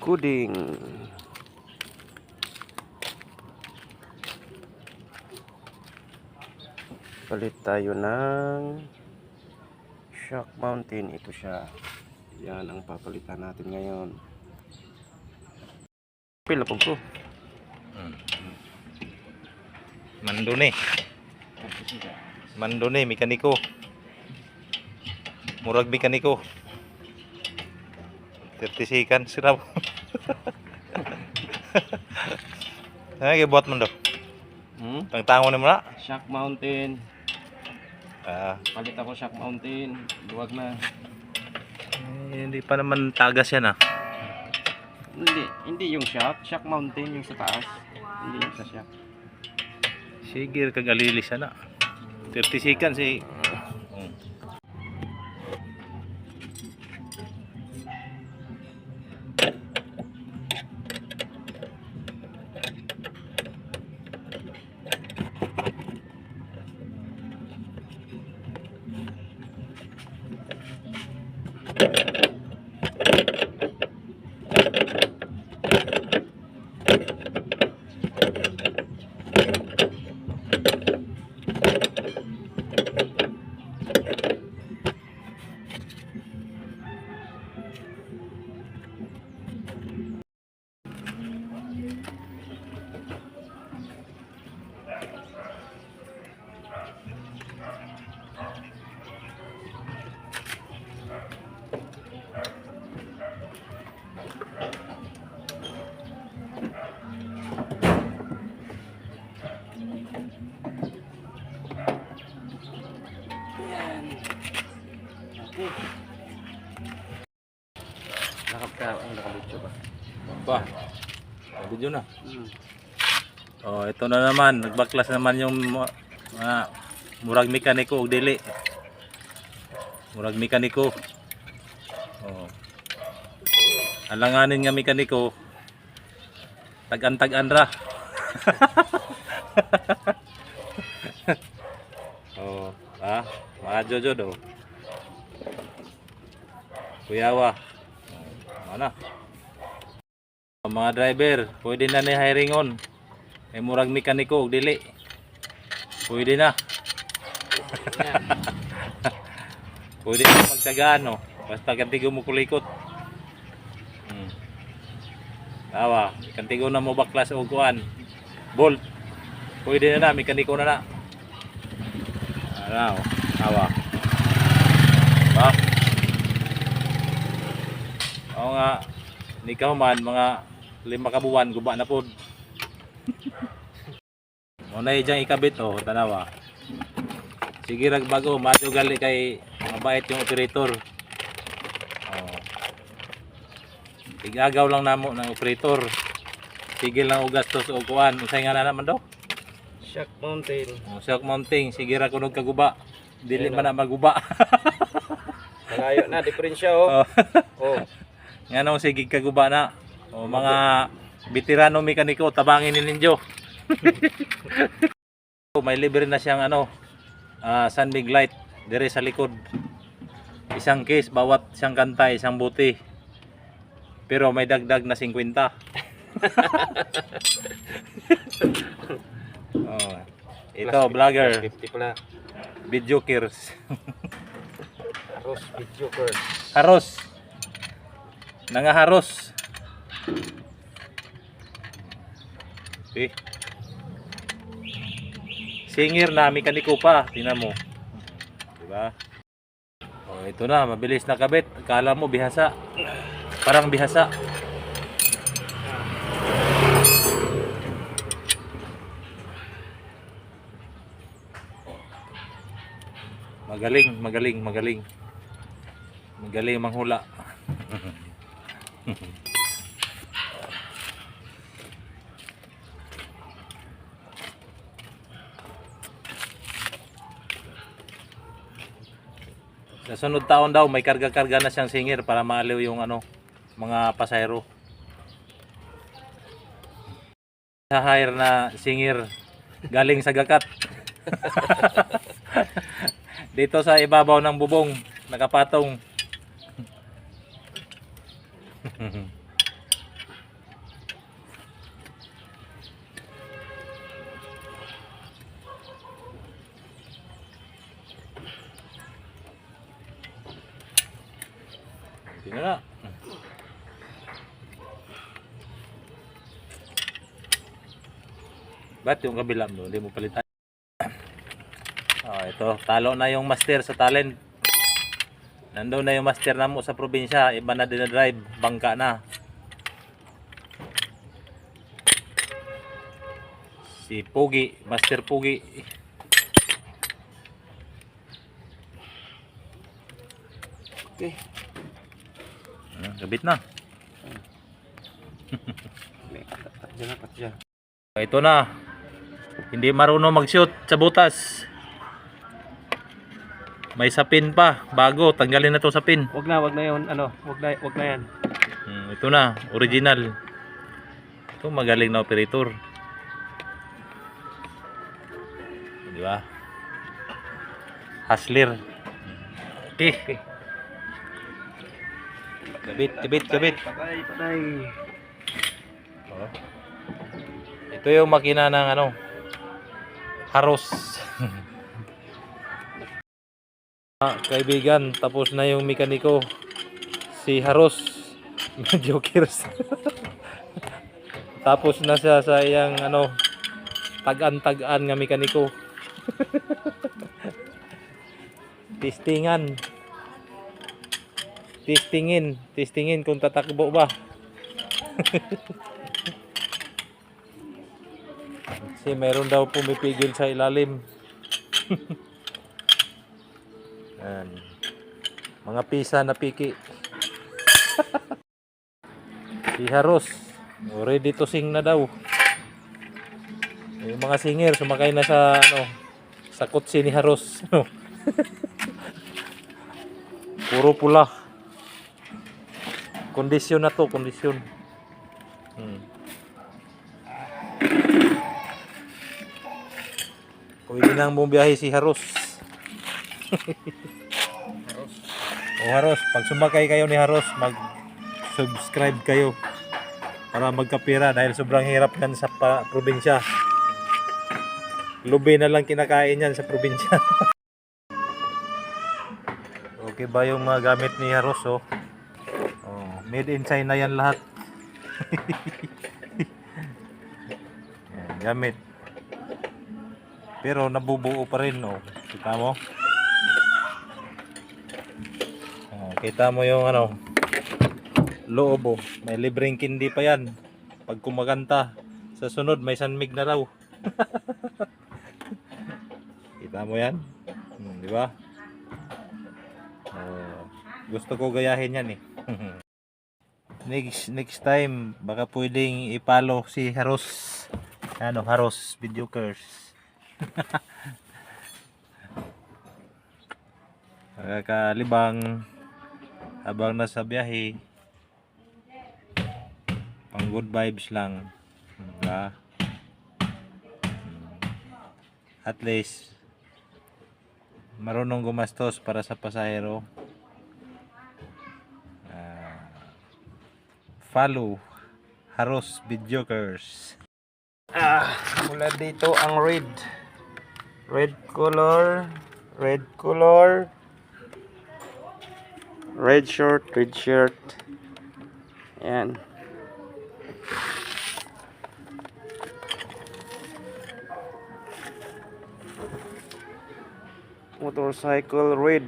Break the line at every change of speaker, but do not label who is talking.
Kuding. Palit tayo ng Shock Mountain. Ito siya. Yan ang papalitan natin ngayon. Pila po ko.
Mandone mekaniko. Murag mekaniko. 30 sikan sirap. Ay buat man do. Tangtangon mo na.
Shock Mountain.
Ah,
Palit ako Shock Mountain. Duwag na.
hindi pa naman tagas yan ah.
Hindi yung Shock Mountain yung sa taas. Hindi yung sa shock.
Sige kagalilis na. 30 sikan si.
Nakabitso ba?
Pa. Video na. Oh, ito na naman, nagbaklas naman yung mga murag mekaniko og dili. Murag mekaniko. Oh. Alanganin nga mekaniko. Tag-an ra. Oh, mga Jojo do. Kuyawa. Mana? Mga driver, pwede na ni hiring on. Ay murag mekaniko og dili. Pwede na. Pwede na pagtagaan no. Basta kantigo mo kulikot. Awa, kantigo na mo baklas og kuan. Bolt. Pwede na mekaniko na na. Ano? Awa. Ba? Oo nga. Nikaw man mga 5 ka buwan guba na pod. Muna ijang ikabit oh, tanawa. Sige rag bago, madyo gali kay mabait yung operator. Oh. Igagaw lang namo ng operator. Sige lang og gastos og kuan, unsay nga na naman daw?
Shock Mountain.
Oh, Shock Mountain, sige ra kunog kaguba. Dili man na maguba.
Malayo na diferensya oh. Oh.
Nga nung sige kaguba na. O mga veterano mekaniko, tabangin ninyo. May libre na siyang sunbig light dire sa likod. Isang case bawat isang kantay, isang buti. Pero may dagdag na 50. Oh. Ito vlogger,
50 pala.
videokers.
Haros videokers.
Haros. Nangaharos. Okay. Singir na mekaniko pa, tingnan mo. Diba? Oh, ito na, mabilis na kabit. Akala mo bihasa. Parang bihasa. Magaling manghula. Sa sunod taon daw may karga-karga na siyang singir para maaliw yung mga pasahero. Sa hire na singir galing sa gakat. Dito sa ibabaw ng bubong nakapatong. Tingnan na. Ba't yung kabila mo? Hindi mo palitan. Oh, ito. Talo na yung master sa talent. Nandun na yung master na mo sa probinsya. Iba na dinadrive. Bangka na. Si Pugi. Master Pugi.
Okay.
Gabit na.
Patya.
Ito na. Hindi marunong mag-shoot sa butas. May sapin pa. Bago. Tanggalin na to sapin.
Wag na yun. Wag na yan.
Ito na. Original. Ito magaling na operator. Di ba? Hustler. Okay. Kabit.
Patay.
Oh. Ito yung makina ng Haros. Kaibigan, tapos na yung mekaniko. Si Haros. Jokers. Tapos na siya sa iyang tag-an nga mekaniko. Testingin kung tatakbo ba. Kasi meron daw pumipigil sa ilalim. Yan. Mga pisa na piki. Si Haros, ready to sing na daw. Yung mga singer sumakay na sa kotse ni Haros. Puro pula. Kondisyon na to, kondisyon. Pwede nang bumiyahe si Haros. Haros, pag sumakay kayo ni Haros, mag-subscribe kayo para magkapira dahil sobrang hirap yan sa probinsya. Lubi na lang kinakain yan sa probinsya. Okay ba yung mga gamit ni Haros? Made in China yan lahat. Yan, gamit. Pero nabubuo pa rin. Kita mo? Kita mo yung loob. May libreng kindi pa yan. Pag kumaganta, sa sunod may sanmig na raw. Kita mo yan? Di ba? Gusto ko gayahin yan eh. Next time baka pwedeng ipalo si Haros. Haros Videokers. Kalibang habang nasa biyahe, pang good vibes lang, diba? At least marunong gumastos para sa pasahero. Follow Haros Videokers.
Mula dito ang red shirt. Ayan. Motorcycle red.